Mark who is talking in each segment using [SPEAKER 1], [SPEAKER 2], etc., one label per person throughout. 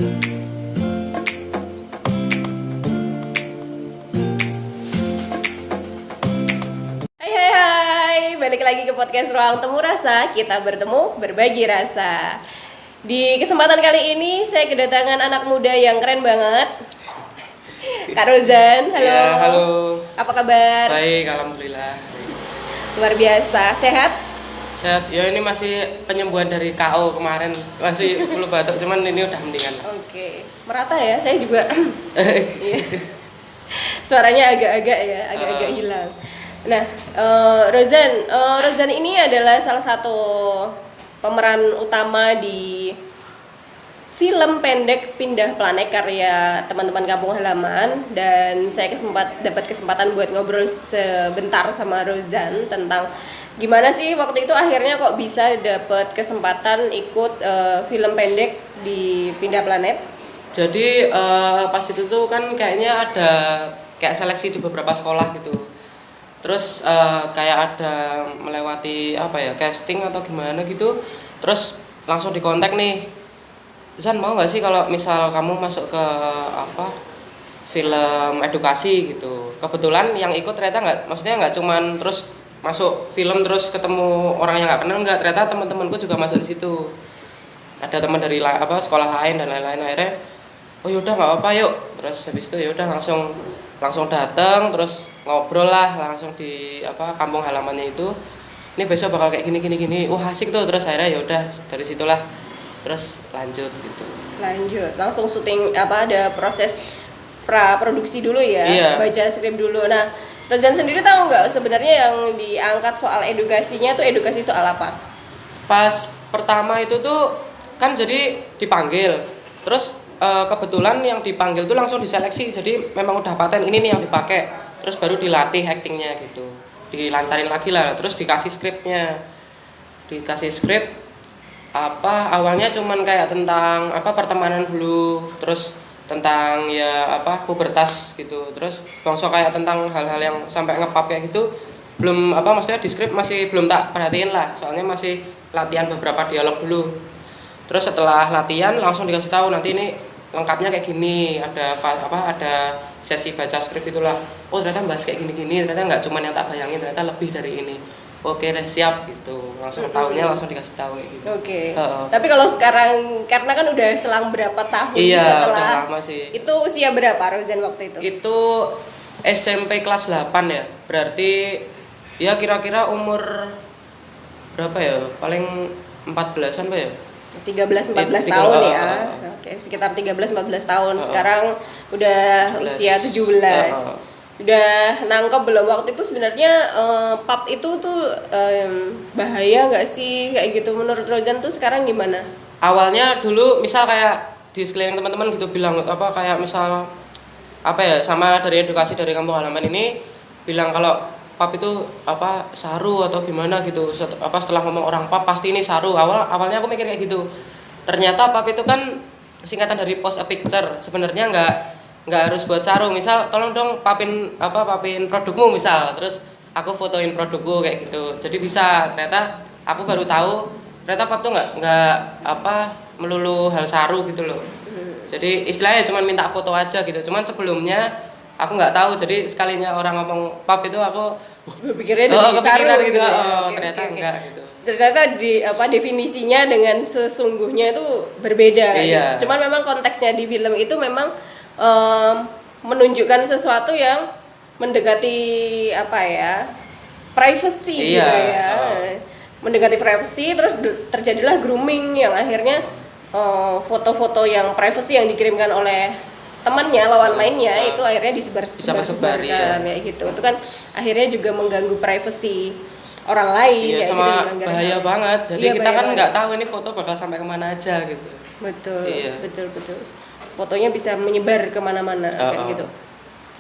[SPEAKER 1] Balik lagi ke podcast Ruang Temu Rasa. Kita bertemu, berbagi rasa. Di kesempatan kali ini saya kedatangan anak muda yang keren banget, Kak Rozan. Halo.
[SPEAKER 2] Ya, halo.
[SPEAKER 1] Apa kabar?
[SPEAKER 2] Baik, alhamdulillah.
[SPEAKER 1] Luar biasa. Sehat?
[SPEAKER 2] Sehat. Ya, ini masih penyembuhan dari KO kemarin. Masih flu batuk, cuman ini udah mendingan.
[SPEAKER 1] Oke. Merata ya, saya juga. Iya. Suaranya agak-agak hilang. Nah, Rozan ini adalah salah satu pemeran utama di film pendek Pindah Planet karya teman-teman Kampung Halaman, dan saya dapat kesempatan buat ngobrol sebentar sama Rozan tentang gimana sih waktu itu akhirnya kok bisa dapat kesempatan ikut film pendek di Pindah Planet.
[SPEAKER 2] Jadi pas itu tuh kan kayaknya ada kayak seleksi di beberapa sekolah gitu. Terus kayak ada melewati casting atau gimana gitu. Terus langsung dikontak nih, Zan mau nggak sih kalau misal kamu masuk ke film edukasi gitu. Kebetulan yang ikut ternyata maksudnya nggak cuman terus masuk film terus ketemu orang yang nggak kenal, nggak, ternyata teman-temanku juga masuk di situ. Ada teman dari sekolah lain dan lain-lain. Akhirnya oh yaudah nggak apa-apa yuk. Terus habis itu yaudah langsung datang, terus ngobrol lah langsung di kampung halamannya itu. Ini besok bakal kayak gini. Wah, asik tuh. Terus akhirnya yaudah dari situlah terus lanjut gitu.
[SPEAKER 1] Lanjut langsung syuting, ada proses produksi dulu ya. Iya. Baca skrip dulu. Nah, Rozan sendiri tahu nggak sebenarnya yang diangkat soal edukasinya tuh edukasi soal apa?
[SPEAKER 2] Pas pertama itu tuh kan jadi dipanggil, terus kebetulan yang dipanggil tuh langsung diseleksi, jadi memang udah paten ini nih yang dipakai, terus baru dilatih actingnya gitu, dilancarin lagi lah, terus dikasih skrip awalnya cuman kayak tentang pertemanan dulu, terus tentang pubertas gitu, terus bangsa kayak tentang hal-hal yang sampai ngepap kayak gitu, belum maksudnya di skrip masih belum tak perhatiin lah, soalnya masih latihan beberapa dialog dulu. Terus setelah latihan langsung dikasih tahu nanti ini lengkapnya kayak gini, ada sesi baca skrip itulah. Oh, ternyata bahas kayak gini-gini, ternyata nggak cuma yang tak bayangin, ternyata lebih dari ini. Oke deh, siap gitu. Langsung tahunya langsung dikasih tahu kayak gitu.
[SPEAKER 1] Oke. Tapi kalau sekarang karena kan udah selang berapa tahun setelah
[SPEAKER 2] udah lama sih.
[SPEAKER 1] Itu usia berapa Rozan waktu itu?
[SPEAKER 2] Itu SMP kelas 8 ya. Berarti ya kira-kira umur berapa ya? Paling 14-an ya?
[SPEAKER 1] 13-14 tahun ya. Oke, sekitar 13-14 tahun. Sekarang udah
[SPEAKER 2] 17.
[SPEAKER 1] Usia 17. Udah nangkep belum waktu itu sebenarnya pap itu tuh bahaya nggak sih kayak gitu menurut Rozan tuh sekarang gimana?
[SPEAKER 2] Awalnya dulu misal kayak di sekeliling teman-teman gitu bilang kayak misal sama dari edukasi dari kampung halaman ini bilang kalau pap itu saru atau gimana gitu, setelah ngomong orang pap pasti ini saru. Awalnya aku mikir kayak gitu. Ternyata pap itu kan singkatan dari post a picture. Sebenarnya nggak harus buat saru. Misal tolong dong papin produkmu misal, terus aku fotoin produkku kayak gitu. Jadi bisa. Ternyata aku baru tahu ternyata pap tuh nggak melulu hal saru gitu loh. Jadi istilahnya cuma minta foto aja gitu. Cuman sebelumnya aku nggak tahu, jadi sekalinya orang ngomong pap itu aku
[SPEAKER 1] pikirnya itu saru gitu.
[SPEAKER 2] Ternyata enggak gitu.
[SPEAKER 1] Ternyata definisinya dengan sesungguhnya itu berbeda.
[SPEAKER 2] Iya.
[SPEAKER 1] Gitu. Cuman memang konteksnya di film itu memang menunjukkan sesuatu yang mendekati privacy gitu ya. Mendekati privacy, terus terjadilah grooming yang akhirnya foto-foto yang privacy yang dikirimkan oleh temannya, lawan mainnya itu akhirnya disebar-sebarkan kayak gitu. Itu kan akhirnya juga mengganggu privacy orang lain.
[SPEAKER 2] Iya, sama gitu, bahaya banget. Jadi
[SPEAKER 1] iya,
[SPEAKER 2] kita kan nggak tahu ini foto bakal sampai kemana aja gitu.
[SPEAKER 1] Betul,
[SPEAKER 2] iya.
[SPEAKER 1] betul. Fotonya bisa menyebar kemana-mana kayak gitu.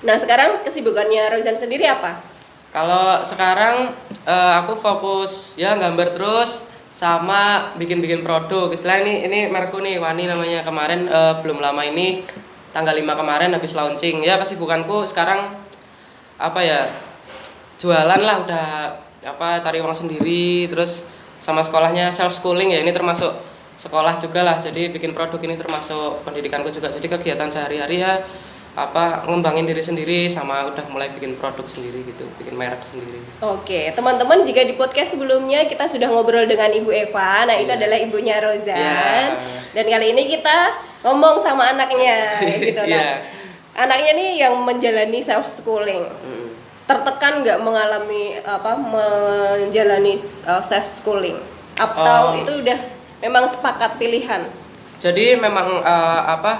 [SPEAKER 1] Nah, sekarang kesibukannya Rozan sendiri apa?
[SPEAKER 2] Kalau sekarang aku fokus gambar terus sama bikin produk. Istilah ini merekku nih, Wani namanya. Kemarin belum lama ini tanggal 5 kemarin habis launching. Ya kesibukanku sekarang jualan lah, udah cari uang sendiri, terus sama sekolahnya self schooling ya, ini termasuk sekolah juga lah, jadi bikin produk ini termasuk pendidikanku juga, jadi kegiatan sehari-hari ya ngembangin diri sendiri sama udah mulai bikin produk sendiri gitu, bikin merek sendiri.
[SPEAKER 1] Oke, teman-teman, jika di podcast sebelumnya kita sudah ngobrol dengan Ibu Eva, nah itu adalah ibunya Rozan. Dan kali ini kita ngomong sama anaknya, gitu. Nah, anaknya nih yang menjalani self schooling. Tertekan nggak mengalami menjalani self schooling? Atau itu udah memang sepakat pilihan?
[SPEAKER 2] Jadi memang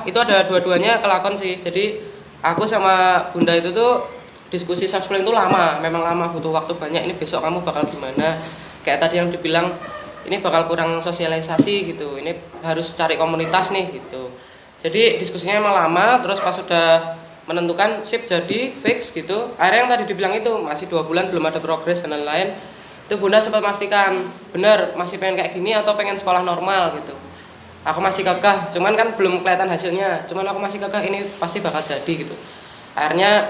[SPEAKER 2] itu ada dua-duanya kelakon sih. Jadi aku sama bunda itu tuh diskusi self schooling itu lama, memang lama, butuh waktu banyak. Ini besok kamu bakal gimana? Kayak tadi yang dibilang ini bakal kurang sosialisasi gitu. Ini harus cari komunitas nih gitu. Jadi diskusinya emang lama. Terus pas sudah menentukan sip jadi fix gitu. Akhirnya yang tadi dibilang itu masih 2 bulan belum ada progres dan lain-lain. Itu bunda sempat memastikan bener masih pengen kayak gini atau pengen sekolah normal gitu. Aku masih kekeh, cuman kan belum kelihatan hasilnya. Cuman aku masih kekeh ini pasti bakal jadi gitu. Akhirnya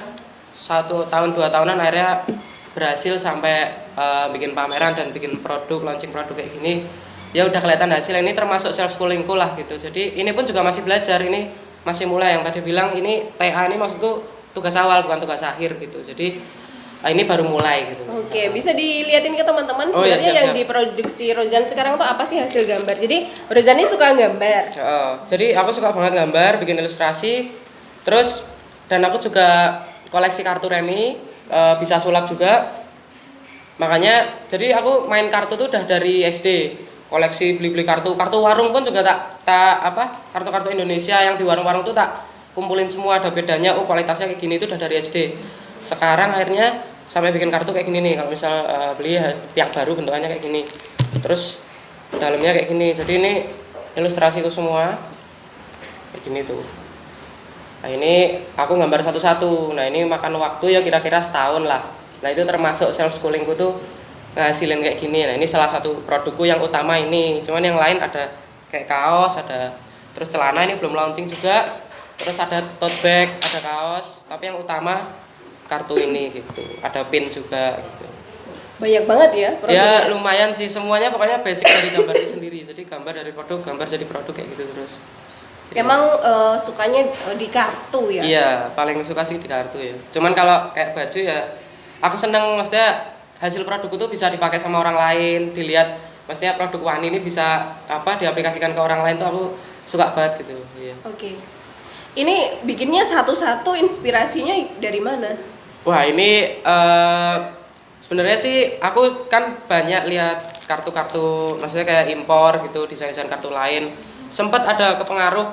[SPEAKER 2] 1 tahun 2 tahunan akhirnya berhasil sampai bikin pameran dan bikin produk, launching produk kayak gini. Ya udah kelihatan hasil. Ini termasuk self schoolingku lah gitu. Jadi ini pun juga masih belajar, ini masih mulai. Yang tadi bilang ini TA ini maksudku tugas awal bukan tugas akhir gitu. Jadi ini baru mulai gitu.
[SPEAKER 1] Oke, bisa dilihatin ke teman-teman sebenarnya yang diproduksi Rozan sekarang tuh apa sih hasil gambar. Jadi Rozan ini suka gambar.
[SPEAKER 2] Jadi aku suka banget gambar, bikin ilustrasi. Terus dan aku juga koleksi kartu remi, bisa sulap juga. Makanya jadi aku main kartu tuh udah dari SD. Koleksi beli-beli kartu warung pun juga kartu-kartu Indonesia yang di warung-warung tuh tak kumpulin semua, ada bedanya. Oh, kualitasnya kayak gini itu udah dari SD. Sekarang akhirnya sampai bikin kartu kayak gini nih, kalau misal beli pihak baru bentukannya kayak gini, terus dalamnya kayak gini. Jadi ini ilustrasiku semua kayak gini tuh. Nah ini aku gambar satu-satu. Nah ini makan waktu ya kira-kira setahun lah. Nah itu termasuk self schoolingku tuh ngasilin kayak gini. Nah ini salah satu produkku yang utama ini. Cuman yang lain ada kayak kaos, ada terus celana ini belum launching juga. Terus ada tote bag, ada kaos. Tapi yang utama kartu ini gitu, ada pin juga gitu.
[SPEAKER 1] Banyak banget ya produknya.
[SPEAKER 2] Ya lumayan sih, semuanya pokoknya basic dari gambar itu sendiri. Jadi gambar dari produk, gambar jadi produk kayak gitu terus.
[SPEAKER 1] Emang sukanya di kartu ya?
[SPEAKER 2] Iya, paling suka sih di kartu ya. Cuman kalau kayak baju ya, aku seneng maksudnya hasil produkku tuh bisa dipakai sama orang lain, dilihat maksudnya produk Wani ini bisa diaplikasikan ke orang lain tuh aku suka banget gitu. Iya.
[SPEAKER 1] Oke. Ini bikinnya satu-satu inspirasinya dari mana?
[SPEAKER 2] Wah ini sebenarnya sih aku kan banyak lihat kartu-kartu, maksudnya kayak impor gitu, desain-desain kartu lain. Sempat ada kepengaruh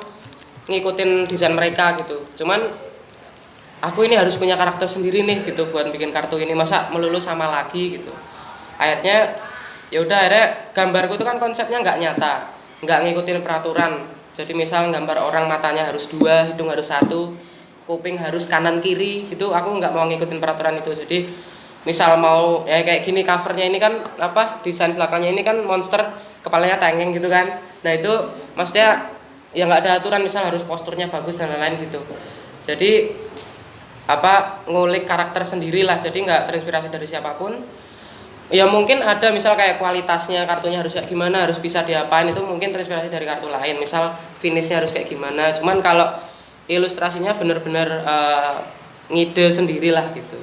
[SPEAKER 2] ngikutin desain mereka gitu. Cuman aku ini harus punya karakter sendiri nih gitu buat bikin kartu ini. Masa melulu sama lagi gitu. Akhirnya ya udah akhirnya gambarku itu kan konsepnya nggak nyata, nggak ngikutin peraturan. Jadi misal gambar orang matanya harus 2, hidung harus 1, kuping harus kanan kiri gitu, aku nggak mau ngikutin peraturan itu. Jadi misal mau ya kayak gini covernya ini kan desain belakangnya ini kan monster, kepalanya tengeng gitu kan. Nah itu maksudnya ya nggak ada aturan, misal harus posturnya bagus dan lain-lain gitu. Jadi ngulik karakter sendiri lah, jadi nggak terinspirasi dari siapapun. Ya mungkin ada misal kayak kualitasnya kartunya harus kayak gimana, harus bisa diapain, itu mungkin terinspirasi dari kartu lain, misal finishnya harus kayak gimana. Cuman kalau ilustrasinya bener-bener ngide sendiri lah gitu.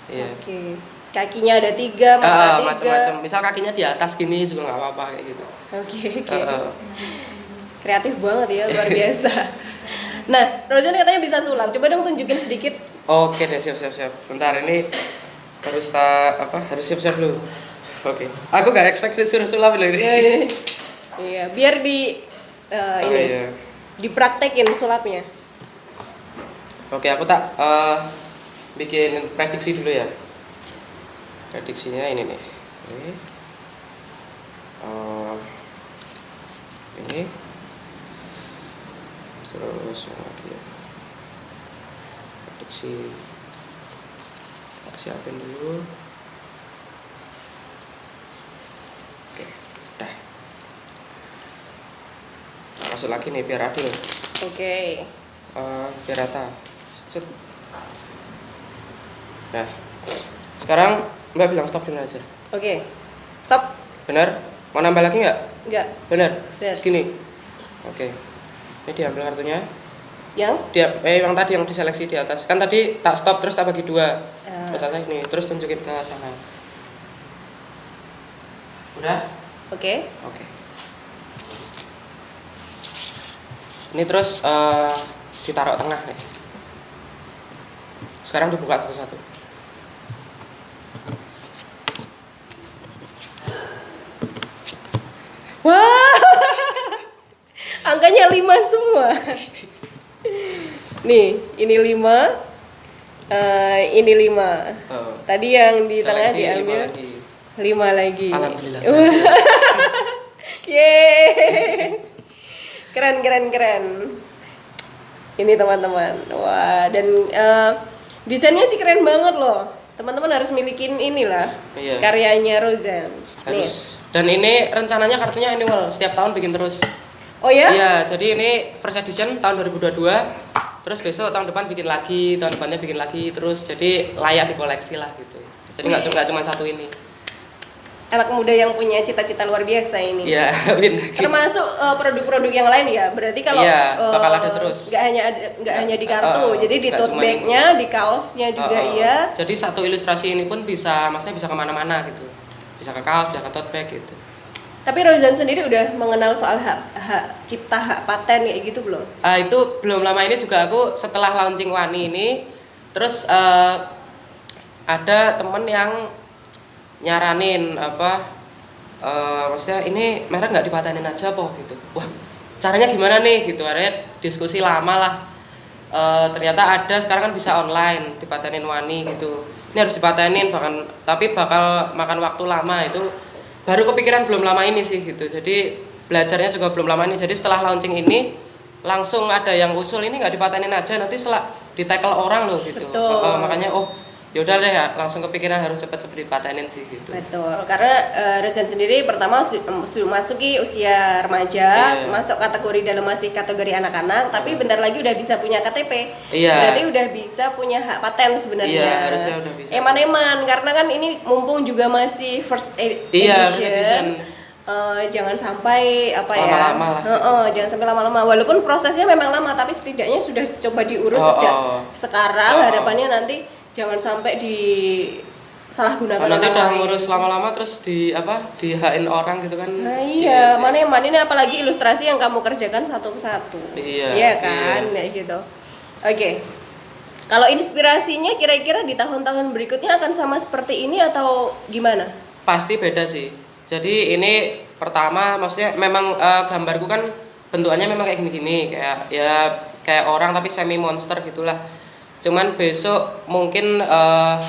[SPEAKER 2] Iya.
[SPEAKER 1] Oke. Kakinya ada 3, mata 3.
[SPEAKER 2] Macam-macam. Misal kakinya di atas gini juga nggak apa-apa kayak gitu.
[SPEAKER 1] Oke. Kreatif banget ya, luar biasa. Nah, Rozan katanya bisa sulap. Coba dong tunjukin sedikit.
[SPEAKER 2] Oke deh, siap. Sebentar, ini harus siap-siap dulu. Oke. Aku nggak expect disuruh sulap loh ini.
[SPEAKER 1] Iya, biar
[SPEAKER 2] iya.
[SPEAKER 1] dipraktekin sulapnya.
[SPEAKER 2] Oke, aku bikin prediksi dulu ya. Prediksinya ini nih. Ini. Terus lagi ya. Prediksi. Tak siapin dulu. Oke, dah. Masuk lagi nih biar adil.
[SPEAKER 1] Oke.
[SPEAKER 2] Biar rata. Set. Nah, sekarang Mbak bilang stop dulu aja.
[SPEAKER 1] Oke. Stop.
[SPEAKER 2] Bener? Mau nambah lagi nggak?
[SPEAKER 1] Enggak.
[SPEAKER 2] Benar.
[SPEAKER 1] Benar.
[SPEAKER 2] Gini. Oke. Ini diambil kartunya.
[SPEAKER 1] Yang?
[SPEAKER 2] Yang tadi yang diseleksi di atas. Kan tadi tak stop terus tak bagi 2. Pertanyaan ini terus tunjukin ke sana. Udah?
[SPEAKER 1] Oke.
[SPEAKER 2] Oke. Ini terus ditaruh tengah nih. Sekarang dibuka satu-satu.
[SPEAKER 1] Wah, angkanya 5 semua. Nih, ini 5, ini 5.
[SPEAKER 2] Oh.
[SPEAKER 1] Tadi yang di tengah
[SPEAKER 2] Seleksi
[SPEAKER 1] diambil
[SPEAKER 2] 5
[SPEAKER 1] lagi.
[SPEAKER 2] Alhamdulillah.
[SPEAKER 1] Yeay. Keren. Ini teman-teman. Wah, dan desainnya sih keren banget loh. Teman-teman harus milikin inilah.
[SPEAKER 2] Iya.
[SPEAKER 1] Karyanya Rozan. Nih.
[SPEAKER 2] Harus. Dan ini rencananya kartunya annual, setiap tahun bikin terus.
[SPEAKER 1] Oh ya?
[SPEAKER 2] Iya, jadi ini first edition tahun 2022. Terus besok tahun depan bikin lagi, tahun depannya bikin lagi terus. Jadi layak dikoleksi lah gitu. Jadi nggak cuma satu ini.
[SPEAKER 1] Anak muda yang punya cita-cita luar biasa ini.
[SPEAKER 2] Iya, win lagi.
[SPEAKER 1] Termasuk produk-produk yang lain ya. Berarti kalau
[SPEAKER 2] Iya, bakal ada terus.
[SPEAKER 1] Nggak hanya di kartu. Jadi di tote bag-nya, di kaosnya juga iya.
[SPEAKER 2] Jadi satu ilustrasi ini pun maksudnya bisa kemana-mana gitu. Bisa ke kaos, bisa ke tote bag gitu.
[SPEAKER 1] Tapi Rozan sendiri udah mengenal soal hak cipta, hak paten kayak gitu belum?
[SPEAKER 2] Itu belum lama ini juga aku setelah launching Wani ini, terus ada temen yang nyaranin maksudnya ini merek nggak dipatenin aja po gitu. Wah, caranya gimana nih gitu. Akhirnya diskusi lama lah. Ternyata ada sekarang kan bisa online dipatenin Wani gitu. Ini harus dipatenin tapi bakal makan waktu lama itu. Baru kepikiran belum lama ini sih gitu. Jadi belajarnya juga belum lama ini. Jadi setelah launching ini langsung ada yang usul ini nggak dipatenin aja nanti di-tackle orang loh gitu. Makanya yaudah deh ya, langsung kepikiran harus cepet-cepet dipatenin sih gitu.
[SPEAKER 1] Betul, karena Rozan sendiri pertama masuki usia remaja, masuk kategori dalam masih kategori anak-anak, tapi bentar lagi udah bisa punya KTP. Berarti udah bisa punya hak paten sebenarnya.
[SPEAKER 2] Iya, harusnya udah bisa.
[SPEAKER 1] Eman-eman, karena kan ini mumpung juga masih first edition. Jangan sampai
[SPEAKER 2] lama-lama
[SPEAKER 1] jangan sampai lama-lama. Walaupun prosesnya memang lama, tapi setidaknya sudah coba diurus sejak sekarang. Harapannya nanti jangan sampai disalahgunakan.
[SPEAKER 2] Nanti udah ngurus lama-lama terus dihain orang gitu kan.
[SPEAKER 1] Nah iya, mana ini apalagi ilustrasi yang kamu kerjakan satu persatu. Iya kan, kayak gitu. Oke. Kalau inspirasinya kira-kira di tahun-tahun berikutnya akan sama seperti ini atau gimana?
[SPEAKER 2] Pasti beda sih. Jadi ini pertama maksudnya memang gambarku kan bentukannya memang kayak gini-gini, kayak orang tapi semi monster gitulah. Cuman besok mungkin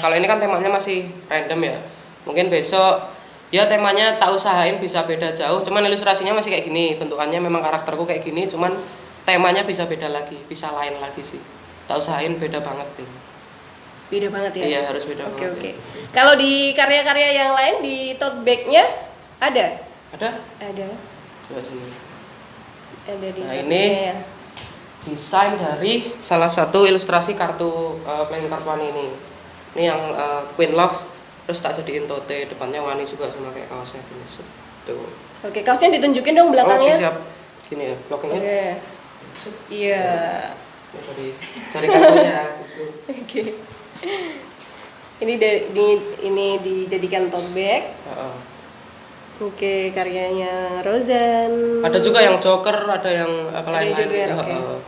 [SPEAKER 2] kalau ini kan temanya masih random ya. Mungkin besok ya temanya tak usahain bisa beda jauh. Cuman ilustrasinya masih kayak gini, bentukannya memang karakterku kayak gini. Cuman temanya bisa beda lagi, bisa lain lagi sih. Tak usahain beda banget gitu.
[SPEAKER 1] Beda banget ya?
[SPEAKER 2] Iya harus beda banget.
[SPEAKER 1] Oke. Kalau di karya-karya yang lain di tote bag-nya ada? Ada.
[SPEAKER 2] Coba sini.
[SPEAKER 1] Ada di.
[SPEAKER 2] Nah ini ya. Desain dari salah satu ilustrasi kartu playing card Wani ini. Ini yang Queen Love, terus tak jadiin tote, depannya Wani juga sama kayak kaosnya gini. Tuh.
[SPEAKER 1] Oke, kaosnya ditunjukin dong belakangnya.
[SPEAKER 2] Oke, siap. Gini ya, blockingnya.
[SPEAKER 1] Iya.
[SPEAKER 2] Dari kartunya gitu.
[SPEAKER 1] Oke. Ini dijadikan tote bag. Oke, karyanya Rozan.
[SPEAKER 2] Ada juga yang Joker, ada yang apa lain
[SPEAKER 1] gitu.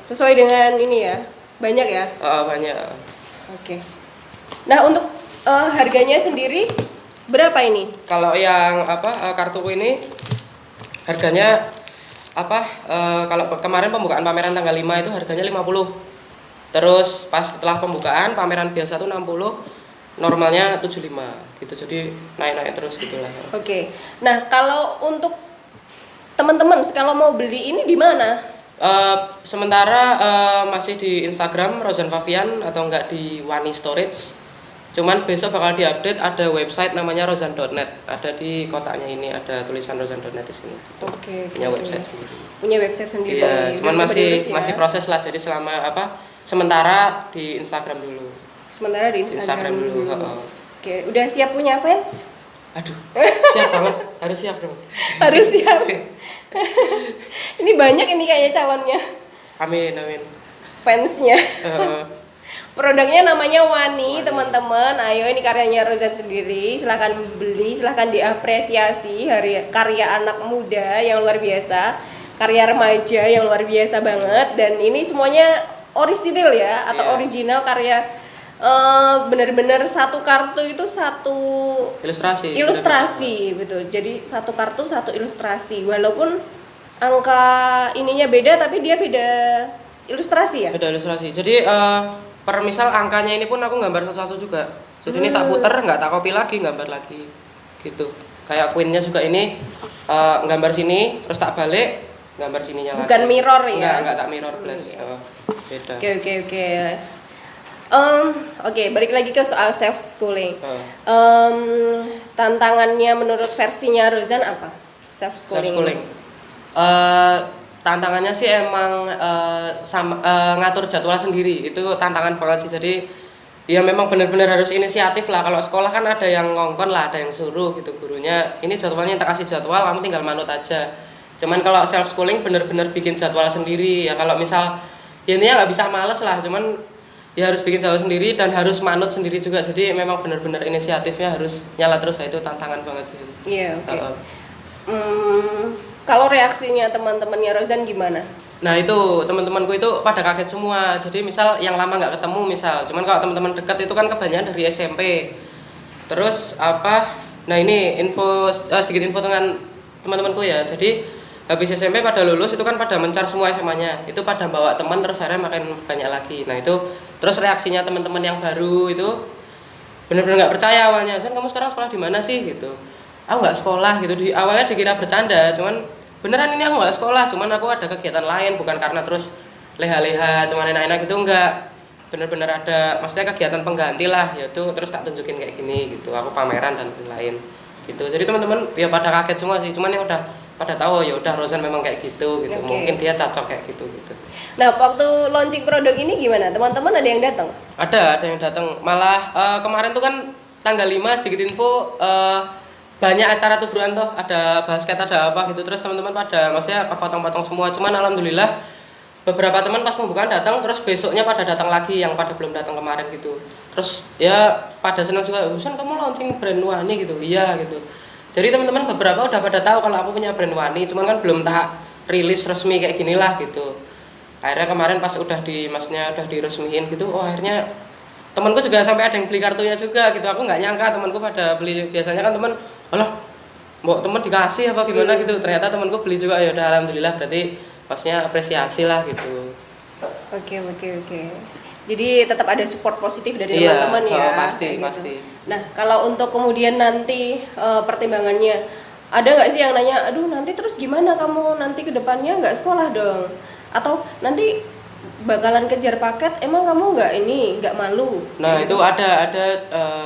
[SPEAKER 1] Sesuai dengan ini ya, banyak ya?
[SPEAKER 2] Banyak.
[SPEAKER 1] Oke. Nah untuk harganya sendiri berapa ini?
[SPEAKER 2] Kalau yang kartuku ini harganya kalau kemarin pembukaan pameran tanggal 5 itu harganya 50. Terus pas setelah pembukaan pameran biasa tuh 60. Normalnya 75 gitu, jadi naik-naik terus gitulah.
[SPEAKER 1] Oke. Nah kalau untuk teman-teman kalau mau beli ini di mana?
[SPEAKER 2] Sementara masih di Instagram Rozan Favian atau enggak di Wani Storage. Cuman besok bakal diupdate, ada website namanya rozan.net. Ada di kotaknya ini ada tulisan rozan.net di sini.
[SPEAKER 1] Oke.
[SPEAKER 2] Punya website sendiri.
[SPEAKER 1] Punya website sendiri.
[SPEAKER 2] Iya, cuman masih proses lah. Jadi selama sementara di Instagram dulu.
[SPEAKER 1] Sementara di Instagram dulu. Oke, udah siap punya fans?
[SPEAKER 2] Aduh, siap banget, harus siap dong.
[SPEAKER 1] Harus siap. Ini banyak ini kayaknya calonnya,
[SPEAKER 2] Amin amin.
[SPEAKER 1] fansnya.
[SPEAKER 2] Eh,
[SPEAKER 1] Produknya namanya Wani, teman-teman. Ayo, ini karyanya Rozan sendiri. Silahkan beli, silahkan diapresiasi. Karya anak muda yang luar biasa, karya remaja yang luar biasa banget. Dan ini semuanya orisinil ya, atau
[SPEAKER 2] Iya.
[SPEAKER 1] original karya. Bener-bener satu kartu itu satu ilustrasi, betul. Jadi satu kartu satu ilustrasi. Walaupun angka ininya beda, tapi dia beda ilustrasi ya.
[SPEAKER 2] beda ilustrasi. Jadi per misal angkanya ini pun aku gambar satu-satu juga. Jadi ini tak puter, nggak tak copy lagi, gambar lagi gitu. Kayak queennya juga ini gambar sini, terus tak balik, gambar sininya lagi.
[SPEAKER 1] Bukan mirror ya?
[SPEAKER 2] Enggak tak mirror plus. Beda.
[SPEAKER 1] Oke. Oke, balik lagi ke soal self schooling. Tantangannya menurut versinya Rozan apa? Self schooling.
[SPEAKER 2] Self-schooling. Tantangannya sih emang ngatur jadwal sendiri, itu tantangan banget sih. Jadi ya memang benar-benar harus inisiatif lah. Kalau sekolah kan ada yang ngongkon lah, ada yang suruh gitu gurunya, ini jadwalnya kita kasih jadwal, kamu tinggal manut aja. Cuman kalau self schooling benar-benar bikin jadwal sendiri ya. Kalau misal ya ini ya nggak bisa males lah, cuman ya harus bikin jadwal sendiri dan harus manut sendiri juga. Jadi memang benar-benar inisiatifnya harus nyala terus, itu tantangan banget sih.
[SPEAKER 1] Iya, oke. Kalau reaksinya teman-temannya Rozan gimana?
[SPEAKER 2] Nah itu teman-temanku itu pada kaget semua. Jadi misal yang lama nggak ketemu misal, cuman kalau teman-teman dekat itu kan kebanyakan dari SMP. Terus apa? Nah ini sedikit info dengan teman-temanku ya. Jadi habis SMP pada lulus itu kan pada mencar semua SMA-nya. Itu pada bawa teman terus akhirnya makin banyak lagi. Nah itu terus reaksinya teman-teman yang baru itu benar-benar nggak percaya awalnya. Zan, kamu sekarang sekolah di mana sih gitu? Aku nggak sekolah gitu. Di awalnya dikira bercanda, cuman beneran ini aku nggak sekolah, cuman aku ada kegiatan lain, bukan karena terus leha-leha cuman enak-enak gitu, enggak. Bener-bener ada maksudnya kegiatan pengganti lah, yaitu terus tak tunjukin kayak gini gitu, aku pameran dan lain-lain gitu. Jadi teman-teman ya pada kaget semua sih, cuman ya udah pada tahu ya udah Rozan memang kayak gitu gitu.
[SPEAKER 1] Oke.
[SPEAKER 2] Mungkin dia cocok kayak gitu gitu.
[SPEAKER 1] Nah, waktu launching produk ini gimana? Teman-teman ada yang datang?
[SPEAKER 2] Ada yang datang, malah kemarin tuh kan tanggal 5 sedikit info banyak acara tuh Bro Anto, ada basket ada apa gitu, terus teman-teman pada maksudnya potong-potong semua. Cuman alhamdulillah beberapa teman pas pembukaan datang, terus besoknya pada datang lagi yang pada belum datang kemarin gitu. Terus ya pada senang juga, "Husan kamu launching brand Wani gitu." Iya gitu. Jadi teman-teman beberapa udah pada tahu kalau aku punya brand Wani, cuman kan belum tak rilis resmi kayak ginilah gitu. Akhirnya kemarin pas udah diresmiin gitu, oh akhirnya temanku juga sampai ada yang beli kartunya juga gitu. Aku nggak nyangka temanku pada beli. Biasanya kan teman, alah mau teman dikasih apa gimana gitu, ternyata temanku beli juga. Ya udah alhamdulillah, berarti pasnya apresiasi lah gitu.
[SPEAKER 1] Oke. Jadi tetap ada support positif dari
[SPEAKER 2] Iya,
[SPEAKER 1] teman-teman ya.
[SPEAKER 2] pasti
[SPEAKER 1] kayak gitu.
[SPEAKER 2] pasti.
[SPEAKER 1] Nah, kalau untuk kemudian nanti pertimbangannya, ada nggak sih yang nanya, aduh nanti terus gimana kamu nanti ke depannya nggak sekolah dong? Atau nanti bakalan kejar paket, emang kamu nggak malu?
[SPEAKER 2] Nah
[SPEAKER 1] Kayak
[SPEAKER 2] itu
[SPEAKER 1] gitu.
[SPEAKER 2] ada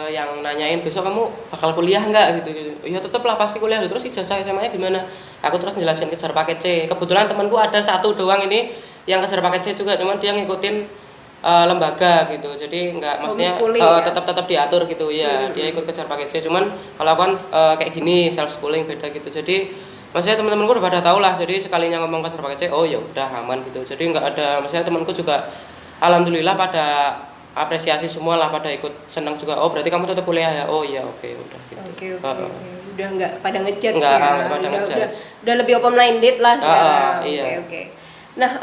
[SPEAKER 2] yang nanyain besok kamu bakal kuliah nggak gitu. Ya tetep lah pasti kuliah. Terus ijazah SMA-nya gimana? Aku terus jelasin kejar paket C. Kebetulan temanku ada satu doang ini yang kejar paket C juga, cuman dia ngikutin lembaga gitu. Jadi nggak maksudnya
[SPEAKER 1] Homeschooling ya?
[SPEAKER 2] tetap diatur gitu ya. Dia ikut kejar paket C. Cuman kalau aku kan kayak gini self schooling beda gitu. Jadi maksudnya teman-temanku udah pada tahu lah. Jadi sekalinya ngomong kejar paket C, oh ya udah aman gitu. Jadi nggak ada, maksudnya temanku juga alhamdulillah pada apresiasi semua lah, pada ikut senang juga. Oh berarti kamu tetap kuliah ya? Oh iya oke udah gitu.
[SPEAKER 1] Oke. Udah nggak pada ngejudge
[SPEAKER 2] Nggak,
[SPEAKER 1] ya?
[SPEAKER 2] nggak pada ngejudge.
[SPEAKER 1] Udah lebih open minded lah sekarang.
[SPEAKER 2] iya.
[SPEAKER 1] Oke. Nah,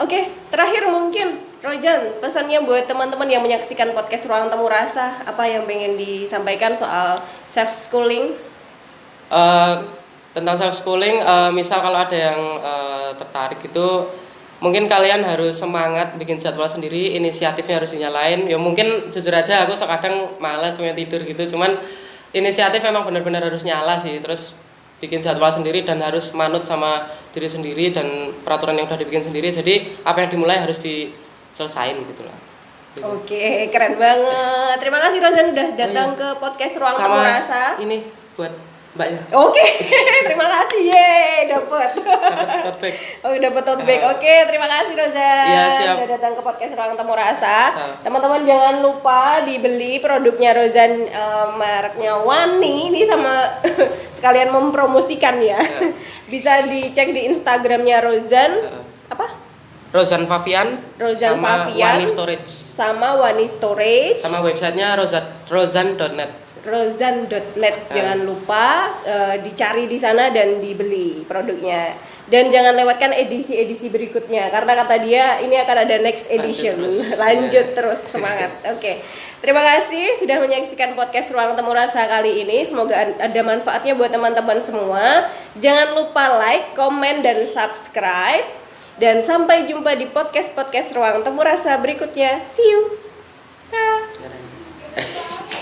[SPEAKER 1] terakhir mungkin Rojan, pesannya buat teman-teman yang menyaksikan podcast Ruang Temu Rasa, apa yang pengen disampaikan soal self schooling?
[SPEAKER 2] Tentang self schooling, misal kalau ada yang tertarik gitu, mungkin kalian harus semangat bikin jadwal sendiri, inisiatifnya harus dinyalain. Ya mungkin jujur aja aku kadang malas pengen tidur gitu, cuman inisiatif memang benar-benar harus nyala sih. Terus bikin jadwal sendiri dan harus manut sama diri sendiri dan peraturan yang udah dibikin sendiri. Jadi apa yang dimulai harus diselesain gitu lah. Gitu.
[SPEAKER 1] Oke, keren banget. Terima kasih Rozan udah datang ke podcast Ruang Temu Rasa.
[SPEAKER 2] Ini buat Mbaknya.
[SPEAKER 1] Oke, terima kasih. Yeay, dapat.
[SPEAKER 2] Dapat tote bag.
[SPEAKER 1] Oh, dapat tote bag. Oke, terima kasih Rozan.
[SPEAKER 2] Iya, siap.
[SPEAKER 1] Udah datang ke podcast Ruang Temu Rasa. Teman-teman jangan lupa dibeli produknya Rozan, mereknya Wani. Ini sama sekalian mempromosikan ya. Bisa dicek di Instagramnya Rozan. Apa?
[SPEAKER 2] Rozan Favian.
[SPEAKER 1] Rozan
[SPEAKER 2] sama
[SPEAKER 1] Favian.
[SPEAKER 2] Wani Storage.
[SPEAKER 1] Sama Wani Storage.
[SPEAKER 2] Sama websitenya rozan.net.
[SPEAKER 1] rozan.net, jangan lupa dicari di sana dan dibeli produknya, dan jangan lewatkan edisi-edisi berikutnya karena kata dia ini akan ada next edition. Lanjut terus semangat. Oke. Terima kasih sudah menyaksikan podcast Ruang Temu Rasa kali ini, semoga ada manfaatnya buat teman-teman semua. Jangan lupa like, komen, dan subscribe, dan sampai jumpa di podcast Ruang Temu Rasa berikutnya. See you. Bye.